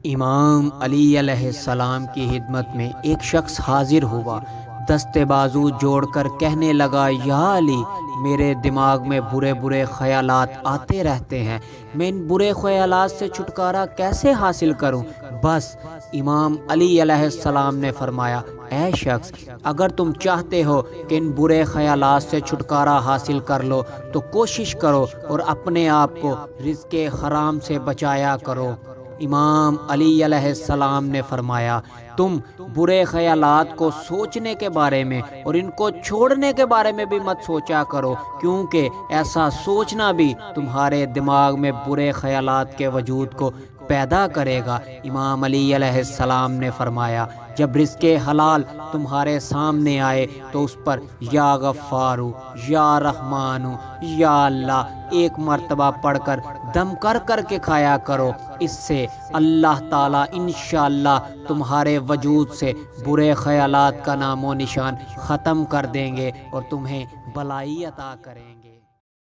امام علی علیہ السلام کی خدمت میں ایک شخص حاضر ہوا، دستے بازو جوڑ کر کہنے لگا، یا علی، میرے دماغ میں برے برے خیالات آتے رہتے ہیں، میں ان برے خیالات سے چھٹکارا کیسے حاصل کروں؟ بس امام علی علیہ السلام نے فرمایا، اے شخص، اگر تم چاہتے ہو کہ ان برے خیالات سے چھٹکارا حاصل کر لو تو کوشش کرو اور اپنے آپ کو رزق حرام سے بچایا کرو۔ امام علی علیہ السلام نے فرمایا، تم برے خیالات کو سوچنے کے بارے میں اور ان کو چھوڑنے کے بارے میں بھی مت سوچا کرو، کیونکہ ایسا سوچنا بھی تمہارے دماغ میں برے خیالات کے وجود کو پیدا کرے گا۔ امام علی علیہ السلام نے فرمایا، جب رزق حلال تمہارے سامنے آئے تو اس پر یا غفارو، یا رحمانو، یا اللہ ایک مرتبہ پڑھ کر دم کر کر کے کھایا کرو۔ اس سے اللہ تعالیٰ انشاءاللہ تمہارے وجود سے برے خیالات کا نام و نشان ختم کر دیں گے اور تمہیں بھلائی عطا کریں گے۔